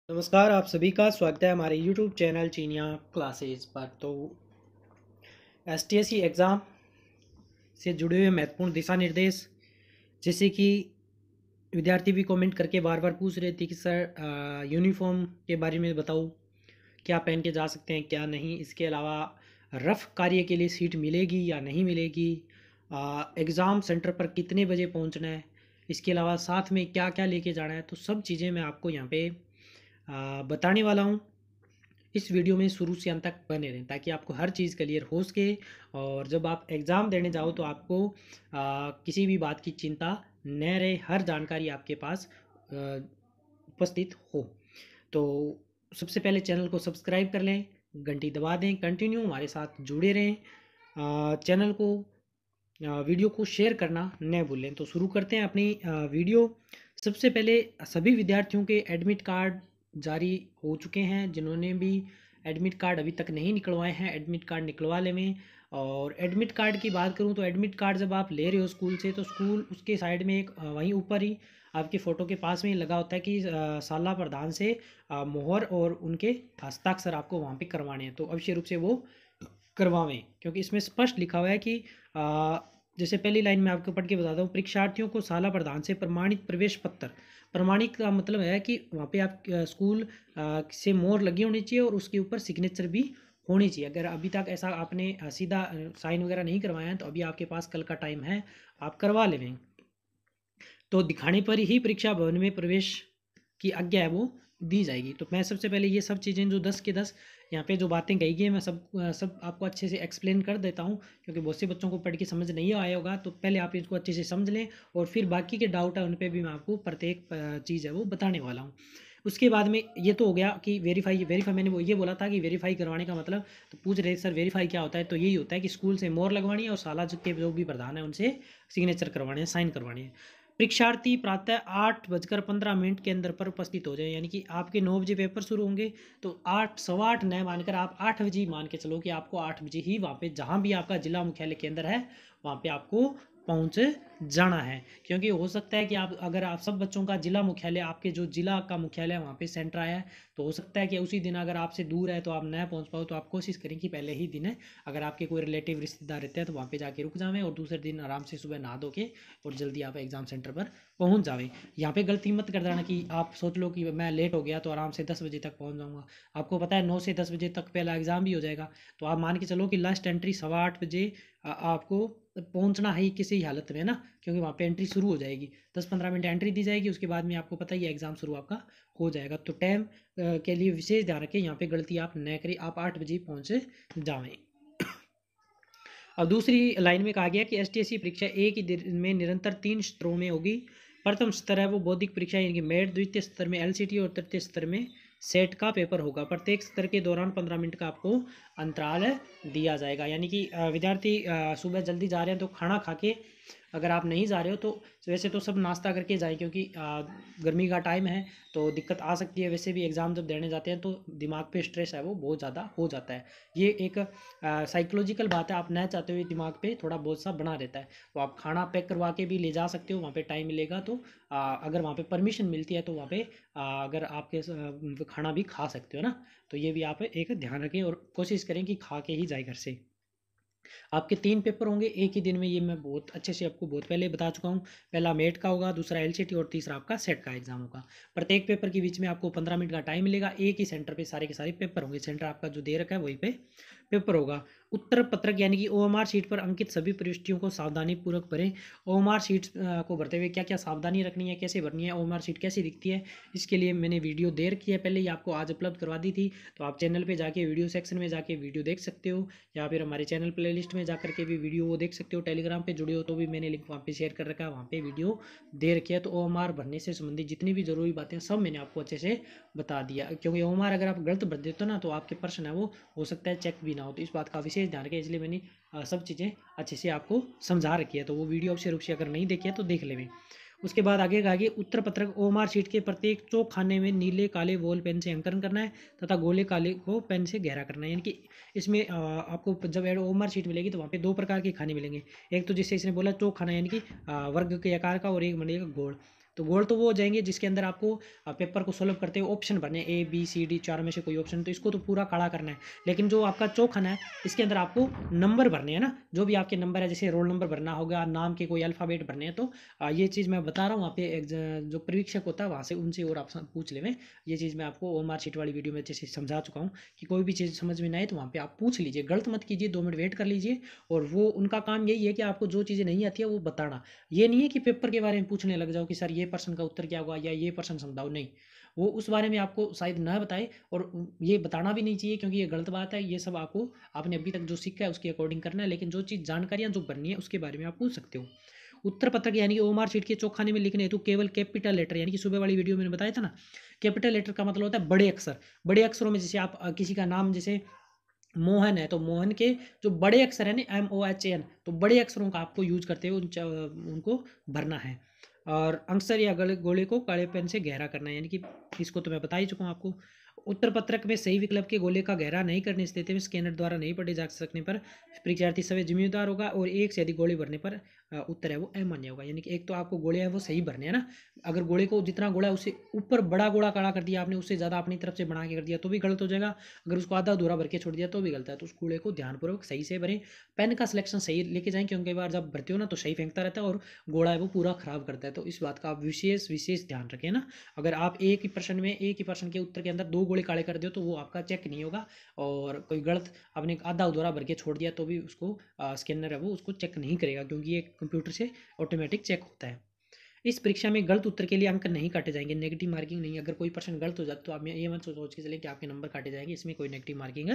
नमस्कार, आप सभी का स्वागत है हमारे YouTube चैनल चीनिया क्लासेस पर। तो STSC एग्ज़ाम से जुड़े हुए महत्वपूर्ण दिशा निर्देश, जैसे कि विद्यार्थी भी कमेंट करके बार बार पूछ रहे थे कि सर यूनिफॉर्म के बारे में बताओ, क्या पहन के जा सकते हैं क्या नहीं। इसके अलावा रफ़ कार्य के लिए सीट मिलेगी या नहीं मिलेगी, एग्ज़ाम सेंटर पर कितने बजे पहुंचना है, इसके अलावा साथ में क्या क्या लेके जाना है, तो सब चीज़ें मैं आपको यहाँ पे बताने वाला हूँ। इस वीडियो में शुरू से अंत तक बने रहें ताकि आपको हर चीज़ क्लियर हो सके, और जब आप एग्ज़ाम देने जाओ तो आपको किसी भी बात की चिंता न रहे, हर जानकारी आपके पास उपस्थित हो। तो सबसे पहले चैनल को सब्सक्राइब कर लें, घंटी दबा दें, कंटिन्यू हमारे साथ जुड़े रहें। चैनल को वीडियो को शेयर करना न भूलें। तो शुरू करते हैं अपनी वीडियो। सबसे पहले सभी विद्यार्थियों के एडमिट कार्ड जारी हो चुके हैं। जिन्होंने भी एडमिट कार्ड अभी तक नहीं निकलवाए हैं, एडमिट कार्ड निकलवा लें। और एडमिट कार्ड की बात करूं तो एडमिट कार्ड जब आप ले रहे हो स्कूल से, तो स्कूल उसके साइड में एक वहीं ऊपर ही आपकी फ़ोटो के पास में ही लगा होता है कि शाला प्रधान से मोहर और उनके हस्ताक्षर आपको वहाँ पे करवाने हैं। तो अवश्य रूप से वो करवावें, क्योंकि इसमें स्पष्ट लिखा हुआ है कि जैसे पहली लाइन में आपको पढ़ के बताता हूँ। परीक्षार्थियों को शाला प्रधान से प्रमाणित प्रवेश पत्र, प्रमाणित का मतलब है कि वहाँ पे आप स्कूल से मोहर लगी होनी चाहिए और उसके ऊपर सिग्नेचर भी होनी चाहिए। अगर अभी तक ऐसा आपने सीधा साइन वगैरह नहीं करवाया है तो अभी आपके पास कल का टाइम है, आप करवा लें। तो दिखाने पर ही परीक्षा भवन में प्रवेश की आज्ञा है वो दी जाएगी। तो मैं सबसे पहले ये सब चीज़ें जो 10 के 10 यहाँ पे जो बातें कही गई हैं, मैं सब आपको अच्छे से एक्सप्लेन कर देता हूँ, क्योंकि बहुत से बच्चों को पढ़ के समझ नहीं आया होगा। तो पहले आप इसको अच्छे से समझ लें, और फिर बाकी के डाउट है उन पे भी मैं आपको प्रत्येक चीज़ है वो बताने वाला हूँ। उसके बाद में ये तो हो गया कि वेरीफाई वेरीफाई मैंने वो ये बोला था कि वेरीफाई करवाने का मतलब, तो पूछ रहे सर वेरीफाई क्या होता है। तो यही होता है कि स्कूल से मोहर लगवानी है और शाला के जो भी प्रधान है उनसे सिग्नेचर करवाने हैं, साइन करवाने हैं। परीक्षार्थी प्रातः 8:15 के अंदर पर उपस्थित हो जाए, यानी कि आपके 9 बजे पेपर शुरू होंगे, तो 8 सवा 8 न मानकर आप 8 बजे ही मान के चलो कि आपको 8 बजे ही वहाँ पे जहाँ भी आपका जिला मुख्यालय केंद्र है वहाँ पे आपको पहुँच जाना है। क्योंकि हो सकता है कि आप, अगर आप सब बच्चों का जिला मुख्यालय, आपके जो जिला का मुख्यालय है वहाँ पे सेंटर आया है, तो हो सकता है कि उसी दिन अगर आपसे दूर है तो आप न पहुँच पाओ। तो आप कोशिश करें कि पहले ही दिन है, अगर आपके कोई रिलेटिव रिश्तेदार रहते हैं तो वहाँ पे जाके रुक जावें, और दूसरे दिन आराम से सुबह नहा धो के और जल्दी आप एग्ज़ाम सेंटर पर पहुंच जावे। यहाँ पे गलती मत कर देना कि आप सोच लो कि मैं लेट हो गया तो आराम से 10 बजे तक पहुंच जाऊंगा। आपको पता है 9 से 10 बजे तक पहला एग्ज़ाम भी हो जाएगा। तो आप मान के चलो कि लास्ट एंट्री सवा 8 बजे आपको पहुंचना है किसी हालत में ना, क्योंकि वहाँ पे एंट्री शुरू हो जाएगी। 10-15 मिनट एंट्री दी जाएगी, उसके बाद में आपको पता ही है एग्ज़ाम शुरू आपका हो जाएगा। तो टाइम के लिए विशेष ध्यान रखें, यहाँ पे गलती आप न करें, आप 8 बजे पहुँच जाएँ। अब दूसरी लाइन में कहा गया कि STSC परीक्षा एक ही दिन में निरंतर 3 स्तरों में होगी। प्रथम स्तर है वो बौद्धिक परीक्षा यानी कि मेट, द्वितीय स्तर में LCT और तृतीय स्तर में सेट का पेपर होगा। प्रत्येक स्तर के दौरान 15 मिनट का आपको अंतराल दिया जाएगा। यानी कि विद्यार्थी सुबह जल्दी जा रहे हैं तो खाना खा के, अगर आप नहीं जा रहे हो तो वैसे तो सब नाश्ता करके जाएं, क्योंकि गर्मी का टाइम है तो दिक्कत आ सकती है। वैसे भी एग्ज़ाम जब देने जाते हैं तो दिमाग पे स्ट्रेस है वो बहुत ज़्यादा हो जाता है। ये एक साइकोलॉजिकल बात है, आप न चाहते हुए दिमाग पे थोड़ा बहुत सा बना रहता है। तो आप खाना पैक करवा के भी ले जा सकते हो, वहाँ पे टाइम मिलेगा तो अगर वहाँ पे परमिशन मिलती है तो वहाँ पे अगर आपके खाना भी खा सकते हो ना। तो ये भी आप एक ध्यान रखें और कोशिश करें कि खा के ही जाए घर से। आपके 3 पेपर होंगे एक ही दिन में, ये मैं बहुत अच्छे से आपको बहुत पहले बता चुका हूँ। पहला मेट का होगा, दूसरा LCT और तीसरा आपका सेट का एग्जाम होगा। प्रत्येक पेपर के बीच में आपको 15 मिनट का टाइम मिलेगा। एक ही सेंटर पे सारे के सारे पेपर होंगे, सेंटर आपका जो दे रखा है वहीं पे पेपर होगा। उत्तर पत्रक यानी कि OMR शीट पर अंकित सभी प्रविष्टियों को सावधानी पूर्वक भरें। OMR शीट को भरते हुए क्या क्या सावधानी रखनी है, कैसे भरनी है, OMR शीट कैसे दिखती है, इसके लिए मैंने वीडियो दे रखी है, पहले ही आपको आज उपलब्ध करवा दी थी। तो आप चैनल पे जाके वीडियो सेक्शन में जाके वीडियो देख सकते हो, या फिर हमारे चैनल प्लेलिस्ट में जाकर के भी वीडियो वो देख सकते हो। टेलीग्राम पे जुड़े हो तो भी मैंने लिंक वहाँ पे शेयर कर रखा है, वहाँ पे वीडियो दे रखी है। तो OMR भरने से संबंधित जितनी भी जरूरी बातें सब मैंने आपको अच्छे से बता दिया, क्योंकि OMR अगर आप गलत भर देते हो ना तो आपके प्रश्न है वो हो सकता है चेक भी ना हो। तो इस बात का विशेष ध्यान रखें, इसलिए मैंने सब चीज़ें अच्छे से आपको समझा रखी है। तो वो वीडियो अवश्य रूप से अगर नहीं देखी है तो देख लें। उसके बाद आगे उत्तर पत्रक OMR शीट के प्रत्येक चौक खाने में नीले काले बॉल पेन से अंकन करना है तथा गोले काले को पेन से गहरा करना है। यानी कि इसमें आपको जब OMR शीट मिलेगी तो वहाँ पे 2 प्रकार के खाने मिलेंगे। एक तो जिससे इसने बोला चौक खाना, यानी कि वर्ग के आकार का, और एक मिलेगा गोल। तो गोल तो वो हो जाएंगे जिसके अंदर आपको पेपर को सोल्व करते हुए ऑप्शन भरने ABCD 4 में से कोई ऑप्शन, तो इसको तो पूरा काला करना है। लेकिन जो आपका चौखाना है इसके अंदर आपको नंबर भरने हैं ना, जो भी आपके नंबर है, जैसे रोल नंबर भरना होगा, नाम के कोई अल्फ़ाबेट भरने हैं। तो ये चीज़ मैं बता रहा हूँ, वहाँ पे जो परीक्षक होता है वहाँ से उनसे और आप पूछ लें। ये चीज़ मैं आपको OMR शीट वाली वीडियो में जैसे समझा चुका हूँ कि कोई भी चीज़ समझ में ना आए तो वहाँ पे आप पूछ लीजिए, गलत मत कीजिए, 2 मिनट वेट कर लीजिए। और वो उनका काम यही है कि आपको जो चीज़ें नहीं आती है वो बताना। ये नहीं है कि पेपर के बारे में पूछने लग जाओ कि सर ये प्रश्न का उत्तर क्या होगा या ये प्रश्न समझाओ, नहीं। वो उस बारे में आपको शायद ना बताए, और ये बताना भी नहीं चाहिए क्योंकि ये गलत बात है। ये सब आपको आपने अभी तक जो सीखा है उसके अकॉर्डिंग करना है, लेकिन जो चीज़ जानकारियाँ जो बननी है उसके बारे में आप पूछ सकते हो। उत्तर पत्रक यानी कि OMR शीट के चौखाने में लिखने हेतु केवल कैपिटल लेटर, यानी कि सुबह वाली वीडियो में बताया था ना, कैपिटल लेटर का मतलब होता है बड़े अक्षर। बड़े अक्षरों में जैसे आप किसी का नाम जैसे मोहन है तो मोहन के जो बड़े अक्षर है ना MOHN, तो बड़े अक्षरों का आपको यूज करते हुए उनको भरना है। और अक्षर या गोले को काले पेन से गहरा करना है, यानी कि इसको तो मैं बता ही चुका हूँ आपको। उत्तर पत्रक में सही विकल्प के गोले का गहरा नहीं करने स्थिति में स्कैनर द्वारा नहीं पढ़े जा सकने पर परीक्षार्थी सभी जिम्मेदार होगा, और एक से अधिक गोले भरने पर उत्तर है वो अमान्य होगा। यानी कि एक तो आपको गोले है वो सही भरने हैं ना, अगर गोले को जितना गोला है उससे ऊपर बड़ा गोला काला कर दिया आपने, उससे ज़्यादा अपनी तरफ से बना के कर दिया तो भी गलत हो जाएगा। अगर उसको आधा अधूरा भर के छोड़ दिया तो भी गलत है। तो उस गोले को ध्यानपूर्वक सही से भरें। पेन का सिलेक्शन सही लेके जाएं, क्योंकि कई बार जब भरते हो ना तो सही फेंकता रहता है और गोला है वो पूरा खराब करता है। तो इस बात का आप विशेष विशेष ध्यान रखें ना। अगर आप एक ही प्रश्न के उत्तर के अंदर 2 गोले काले कर दो तो वो आपका चेक नहीं होगा, और कोई गलत आपने आधा अधूरा भर के छोड़ दिया तो भी उसको स्कैनर है वो उसको चेक नहीं करेगा, क्योंकि ये कंप्यूटर से ऑटोमेटिक चेक होता है। इस परीक्षा में गलत उत्तर के लिए अंक नहीं काटे जाएंगे, नेगेटिव मार्किंग नहीं। अगर कोई प्रश्न गलत हो जाता तो आप ये मत सोच के चले कि आपके नंबर काटे जाएंगे, इसमें कोई नेगेटिव मार्किंग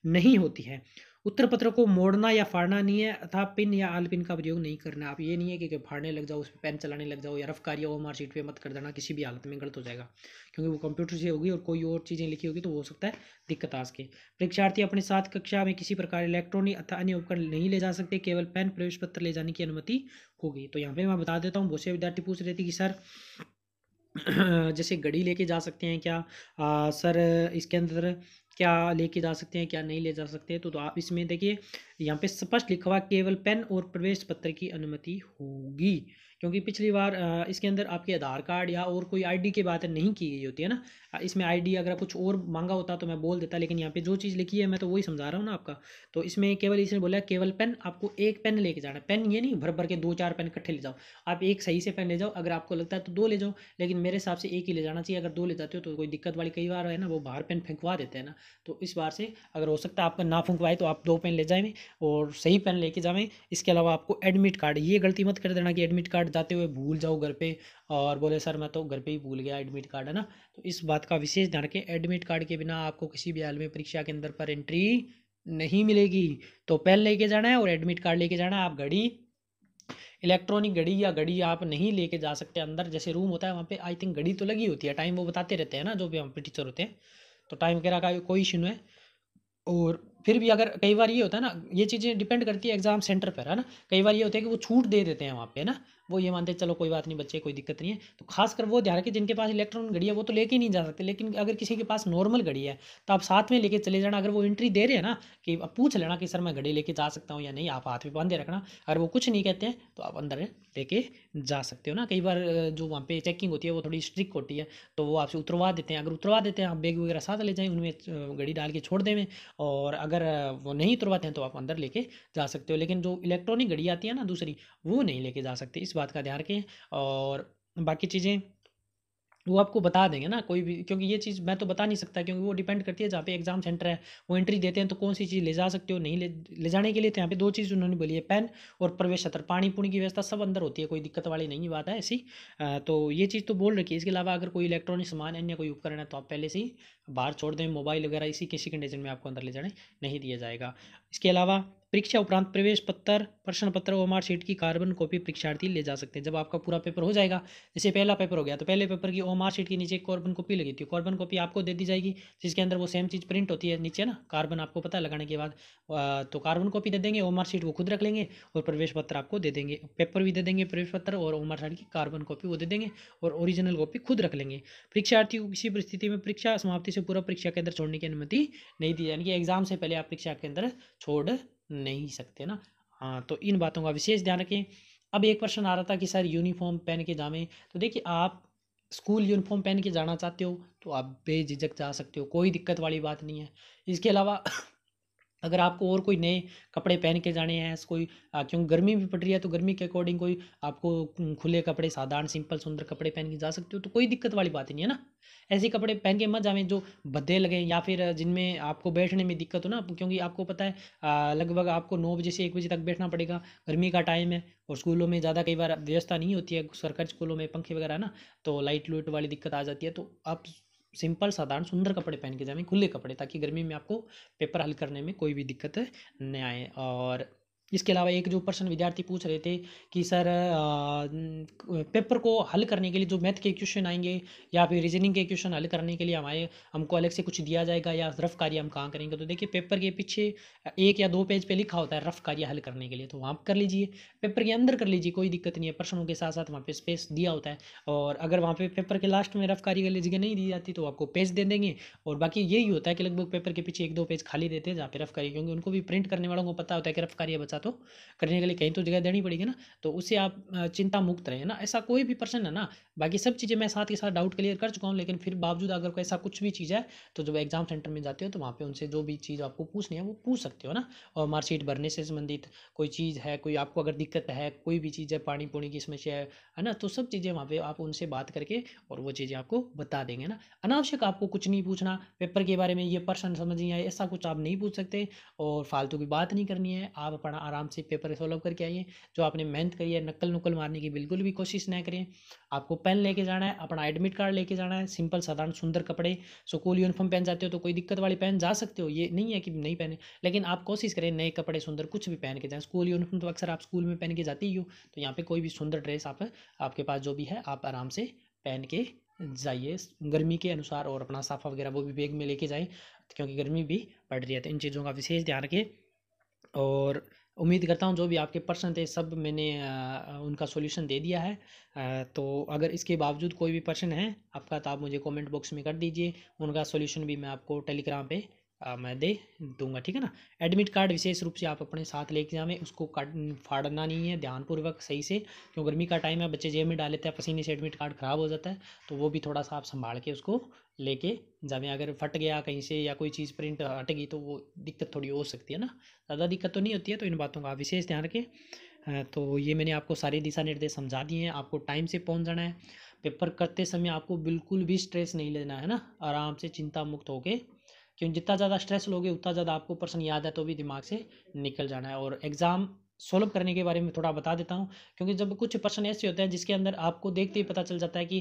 नहीं होती है। उत्तर पत्र को मोड़ना या फाड़ना नहीं है, अथवा पिन या आल पिन का प्रयोग नहीं करना। आप ये नहीं है कि फाड़ने लग जाओ, उस पर पेन चलाने लग जाओ या रफ कार्य OMR शीट पे मत कर देना, किसी भी हालत में गलत हो जाएगा, क्योंकि वो कंप्यूटर से होगी और कोई और चीज़ें लिखी होगी तो हो सकता है दिक्कत आ सके। परीक्षार्थी अपने साथ कक्षा में किसी प्रकार इलेक्ट्रॉनिक अथवा अन्य उपकरण नहीं ले जा सकते, केवल पेन प्रवेश पत्र ले जाने की अनुमति होगी। तो यहाँ पे मैं बता देता हूँ, बहुत से विद्यार्थी पूछ रहे थे कि सर जैसे घड़ी लेके जा सकते हैं क्या, सर इसके अंदर क्या लेके जा सकते हैं क्या नहीं ले जा सकते, तो आप इसमें देखिए यहाँ पे स्पष्ट लिखा हुआ केवल पेन और प्रवेश पत्र की अनुमति होगी। क्योंकि पिछली बार इसके अंदर आपके आधार कार्ड या और कोई ID की बात नहीं की गई होती है ना। इसमें ID अगर कुछ और मांगा होता तो मैं बोल देता, लेकिन यहाँ पे जो चीज़ लिखी है मैं तो वही समझा रहा हूँ ना आपका। तो इसमें केवल इसने बोला केवल पेन, आपको एक पेन लेके जाना है। पेन ये नहीं भर भर के 2-4 पेन इकट्ठे ले जाओ, आप एक सही से पेन ले जाओ। अगर आपको लगता है तो 2 ले जाओ, लेकिन मेरे हिसाब से एक ही ले जाना चाहिए। अगर 2 ले जाते हो तो कोई दिक्कत वाली, कई बार है ना वो बाहर पेन फेंकवा देते हैं ना, तो इस बार से अगर हो सकता है आपका ना फंकवाए तो आप 2 पेन ले जाएं और सही पेन लेके जाएं। इसके अलावा आपको एडमिट कार्ड, ये गलती मत कर देना कि एडमिट कार्ड जाते हुए भूल जाओ घर पे और बोले सर मैं तो घर पे ही भूल गया एडमिट कार्ड, है ना। तो इस बात का विशेष ध्यान रखें, एडमिट कार्ड के बिना आपको किसी भी हाल में परीक्षा के अंदर पर एंट्री नहीं मिलेगी। तो पेन लेके जाना है और एडमिट कार्ड लेके जाना है। आप घड़ी, इलेक्ट्रॉनिक घड़ी या घड़ी आप नहीं लेके जा सकते अंदर। जैसे रूम होता है वहाँ पे आई थिंक घड़ी तो लगी होती है, टाइम वो बताते रहते हैं ना जो भी वहाँ पे टीचर होते हैं, तो टाइम वगैरह का कोई इशू नहीं है। और फिर भी अगर कई बार ये होता है ना, ये चीज़ें डिपेंड करती है एग्जाम सेंटर पर, है ना। कई बार ये होता है कि वो छूट दे देते हैं वहाँ पे ना, वो ये मानते हैं चलो कोई बात नहीं बच्चे कोई दिक्कत नहीं है। तो खासकर वो ध्यान रखें जिनके पास इलेक्ट्रॉनिक घड़ी है वो तो लेके नहीं जा सकते, लेकिन अगर किसी के पास नॉर्मल घड़ी है तो आप साथ में लेके चले जाना। अगर वो एंट्री दे रहे हैं ना कि आप पूछ लेना कि सर मैं घड़ी लेके जा सकता हूँ या नहीं, आप हाथ में बांधे रखना। अगर वो कुछ नहीं कहते हैं तो आप अंदर लेके जा सकते हो ना। कई बार जो वहाँ पे चेकिंग होती है वो थोड़ी स्ट्रिक्ट होती है, तो वो आपसे उतरवा देते हैं। अगर उतरवा देते हैं आप बैग वगैरह साथ ले जाएं, उनमें घड़ी डाल के छोड़ दें, और अगर वो नहीं उतरवाते हैं तो आप अंदर लेके जा सकते हो। लेकिन जो इलेक्ट्रॉनिक घड़ी आती है ना दूसरी, वो नहीं लेके जा सकते, इस बात का ध्यान रखें। और बाकी चीज़ें वो आपको बता देंगे ना कोई भी, क्योंकि ये चीज़ मैं तो बता नहीं सकता, क्योंकि वो डिपेंड करती है जहाँ पे एग्जाम सेंटर है वो एंट्री देते हैं तो कौन सी चीज़ ले जा सकते हो नहीं ले जाने के लिए। तो यहाँ पे 2 चीज़ उन्होंने बोली है, पेन और प्रवेश पत्र। पानी पुणी की व्यवस्था सब अंदर होती है, कोई दिक्कत वाली नहीं बात है ऐसी। तो ये चीज़ तो बोल रखी है। इसके अलावा अगर कोई इलेक्ट्रॉनिक सामान अन्य कोई उपकरण है तो आप पहले से ही बाहर छोड़ दें। मोबाइल वगैरह इसी किसी कंडीशन में आपको अंदर ले जाने नहीं दिया जाएगा। इसके अलावा परीक्षा उपरांत प्रवेश पत्र, प्रश्न पत्र, OMR शीट की कार्बन कॉपी परीक्षार्थी ले जा सकते हैं। जब आपका पूरा पेपर हो जाएगा, जैसे पहला पेपर हो गया तो पहले पेपर की OMR शीट के नीचे एक कार्बन कॉपी लगी थी, कार्बन कॉपी आपको दे दी जाएगी, जिसके अंदर वो सेम चीज़ प्रिंट होती है नीचे ना, कार्बन आपको पता है लगाने के बाद। तो कार्बन कॉपी दे देंगे, OMR शीट वो खुद रख लेंगे, और प्रवेश पत्र आपको दे देंगे। पेपर भी दे देंगे प्रवेश पत्र, और OMR शीट की कार्बन कॉपी वो दे देंगे, और ओरिजिनल कॉपी खुद रख लेंगे। परीक्षार्थी को किसी परिस्थिति में परीक्षा समाप्ति से पूर्व परीक्षा के अंदर छोड़ने की अनुमति नहीं दी, यानी कि एग्जाम से पहले आप परीक्षा के अंदर छोड़ नहीं सकते ना। हाँ, तो इन बातों का विशेष ध्यान रखें। अब एक प्रश्न आ रहा था कि सर यूनिफॉर्म पहन के जावें, तो देखिए आप स्कूल यूनिफॉर्म पहन के जाना चाहते हो तो आप बेझिझक जा सकते हो, कोई दिक्कत वाली बात नहीं है। इसके अलावा अगर आपको और कोई नए कपड़े पहन के जाने हैं, कोई क्योंकि गर्मी भी पड़ रही है तो गर्मी के अकॉर्डिंग कोई आपको खुले कपड़े, साधारण सिंपल सुंदर कपड़े पहन के जा सकते हो, तो कोई दिक्कत वाली बात ही नहीं है ना। ऐसे कपड़े पहन के मत जावें जो भद्दे लगें या फिर जिनमें आपको बैठने में दिक्कत हो ना, क्योंकि आपको पता है लगभग आपको 9 बजे से 1 बजे तक बैठना पड़ेगा, गर्मी का टाइम है और स्कूलों में ज़्यादा कई बार व्यवस्था नहीं होती है, सरकारी स्कूलों में पंखे वगैरह ना, तो लाइट लूट वाली दिक्कत आ जाती है। तो आप सिंपल साधारण सुंदर कपड़े पहन के जाएं, खुले कपड़े, ताकि गर्मी में आपको पेपर हल करने में कोई भी दिक्कत नहीं आए। और इसके अलावा एक जो प्रश्न विद्यार्थी पूछ रहे थे कि सर पेपर को हल करने के लिए जो मैथ के क्वेश्चन आएंगे या फिर रीजनिंग के क्वेश्चन हल करने के लिए हमको अलग से कुछ दिया जाएगा या रफ कार्य हम कहाँ करेंगे, तो देखिए पेपर के पीछे 1 या 2 पेज पे लिखा होता है रफ कार्य हल करने के लिए, तो वहाँ कर लीजिए, पेपर के अंदर कर लीजिए, कोई दिक्कत नहीं है, प्रश्नों के साथ साथ वहाँ पे स्पेस दिया होता है। और अगर वहाँ पे पेपर के लास्ट में रफ कार्य के लिए जगह नहीं दी जाती तो आपको पेज दे देंगे, और बाकी यही होता है कि लगभग पेपर के पीछे 1-2 पेज खाली देते हैं जहाँ पे रफ कार्य, क्योंकि उनको भी प्रिंट करने वालों को पता होता है कि रफ कार्य बचा तो करने के लिए कहीं तो जगह देनी पड़ेगी ना, तो उससे आप चिंता मुक्त रहें ना, ऐसा कोई भी प्रश्न है ना। बाकी सब चीज़ें मैं साथ के साथ डाउट क्लियर कर चुका हूँ, लेकिन फिर बावजूद अगर कोई ऐसा कुछ भी चीज़ है तो जब एग्जाम सेंटर में जाते हो तो वहाँ पे उनसे जो भी चीज़ आपको पूछनी है वो पूछ सकते हो ना। और मार्कशीट भरने से संबंधित कोई चीज़ है, कोई आपको अगर दिक्कत है, कोई भी चीज़ है, पानी पूनी की समस्या है ना, तो सब चीज़ें वहाँ पे आप उनसे बात करके और वो चीज़ें आपको बता देंगे ना। अनावश्यक आपको कुछ नहीं पूछना पेपर के बारे में, ये प्रश्न समझ नहीं आए ऐसा कुछ आप नहीं पूछ सकते, और फालतू की बात नहीं करनी है। आप अपना आराम से पेपर सॉल्व करके आइए, जो आपने मेहनत करी है नक्कल नुक्कल मारने की बिल्कुल भी कोशिश ना करें। आपको पेन लेके जाना है, अपना एडमिट कार्ड लेके जाना है, सिंपल साधारण सुंदर कपड़े, स्कूल यूनिफॉर्म पहन जाते हो तो कोई दिक्कत वाली पहन जा सकते हो, ये नहीं है कि नहीं पहने, लेकिन आप कोशिश करें नए कपड़े सुंदर कुछ भी पहन के जाएं। स्कूल यूनिफॉर्म तो अक्सर आप स्कूल में पहन के जाते ही हो, तो यहाँ पे कोई भी सुंदर ड्रेस आप आपके पास जो भी है आप आराम से पहन के जाइए गर्मी के अनुसार, और अपना साफा वगैरह वो भी बैग में लेके जाएं, क्योंकि गर्मी भी पड़ रही है, तो इन चीज़ों का विशेष ध्यान रखें। और उम्मीद करता हूँ जो भी आपके प्रश्न थे सब मैंने उनका सॉल्यूशन दे दिया है। तो अगर इसके बावजूद कोई भी प्रश्न है आपका तो आप मुझे कमेंट बॉक्स में कर दीजिए, उनका सॉल्यूशन भी मैं आपको टेलीग्राम पे मैं दे दूंगा, ठीक है ना। एडमिट कार्ड विशेष रूप से आप अपने साथ लेके जाएं, उसको काट फाड़ना नहीं है, ध्यानपूर्वक सही से, क्यों गर्मी का टाइम है, बच्चे जेब में डाल लेते हैं, पसीने से एडमिट कार्ड ख़राब हो जाता है, तो वो भी थोड़ा सा आप संभाल के उसको लेके जावें। अगर फट गया कहीं से या कोई चीज़ प्रिंट हट गई तो वो दिक्कत थोड़ी हो सकती है ना, ज़्यादा दिक्कत तो नहीं होती है, तो इन बातों का विशेष ध्यान रखें। तो ये मैंने आपको सारे दिशा निर्देश समझा दिए हैं, आपको टाइम से पहुंच जाना है, पेपर करते समय आपको बिल्कुल भी स्ट्रेस नहीं लेना है ना, आराम से चिंता मुक्त होके, क्योंकि जितना ज़्यादा स्ट्रेस लोगे उतना ज़्यादा आपको प्रश्न याद है तो भी दिमाग से निकल जाना है। और एग्ज़ाम सॉल्व करने के बारे में थोड़ा बता देता हूँ, क्योंकि जब कुछ प्रश्न ऐसे होते हैं जिसके अंदर आपको देखते ही पता चल जाता है कि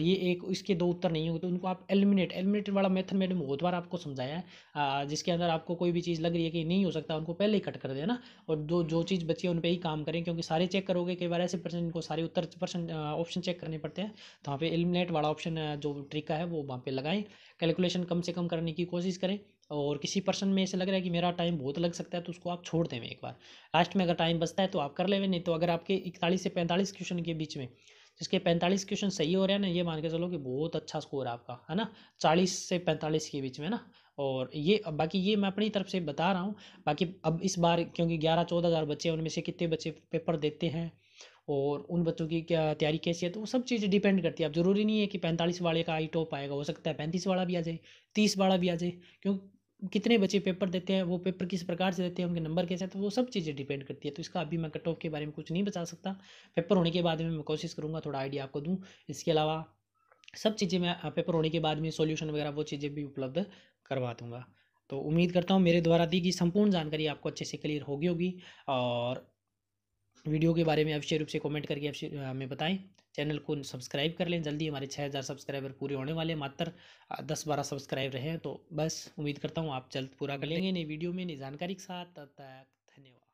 ये एक इसके दो उत्तर नहीं होंगे, तो उनको आप एलिमिनेट वाला मेथड मैंने बहुत बार आपको समझाया है, जिसके अंदर आपको कोई भी चीज़ लग रही है कि नहीं हो सकता उनको पहले ही कट कर देना, और जो चीज़ बची है उन पर ही काम करें, क्योंकि सारे चेक करोगे कई बार ऐसे प्रश्न इनको सारे उत्तर प्रश्न ऑप्शन चेक करने पड़ते हैं, तो वहाँ पे एलिमिनेट वाला ऑप्शन जो ट्रिक है वो वहाँ पे लगाएं, कैलकुलेशन कम से कम करने की कोशिश करें। और किसी पर्सन में ऐसे लग रहा है कि मेरा टाइम बहुत लग सकता है तो उसको आप छोड़ दें एक बार, लास्ट में अगर टाइम बचता है तो आप कर लेंगे, नहीं तो अगर आपके 41 से 45 क्वेश्चन के बीच में जिसके 45 क्वेश्चन सही हो रहे हैं ना, ये मान के चलो कि बहुत अच्छा स्कोर है आपका, है ना, 40 से 45 के बीच में ना। और ये अब बाकी ये मैं अपनी तरफ से बता रहा हूँ, बाकी अब इस बार क्योंकि 11-14 हज़ार बच्चे हैं, उनमें से कितने बच्चे पेपर देते हैं और उन बच्चों की क्या तैयारी कैसी है, तो वो सब चीज़ें डिपेंड करती है। अब ज़रूरी नहीं है कि 45 वाले का आई टॉप आएगा, हो सकता है 35 वाला भी आ जाए, 30 वाला भी आ जाए, क्यों कितने बच्चे पेपर देते हैं, वो पेपर किस प्रकार से देते हैं, उनके नंबर कैसे हैं, तो वो सब चीज़ें डिपेंड करती है। तो इसका अभी मैं कट ऑफ के बारे में कुछ नहीं बता सकता, पेपर होने के बाद में मैं कोशिश करूँगा थोड़ा आइडिया आपको दूँ। इसके अलावा सब चीज़ें मैं पेपर होने के बाद में सॉल्यूशन वगैरह वो चीज़ें भी उपलब्ध करवा दूँगा। तो उम्मीद करता हूँ मेरे द्वारा दी गई संपूर्ण जानकारी आपको अच्छे से क्लियर होगी। और वीडियो के बारे में अवश्य रूप से कमेंट करके अवश्य हमें बताएं, चैनल को सब्सक्राइब कर लें, जल्दी हमारे 6000 सब्सक्राइबर पूरे होने वाले, मात्र 10-12 सब्सक्राइब रहे हैं, तो बस उम्मीद करता हूँ आप जल्द पूरा कर लेंगे नई वीडियो में नई जानकारी के साथ। तब तक धन्यवाद।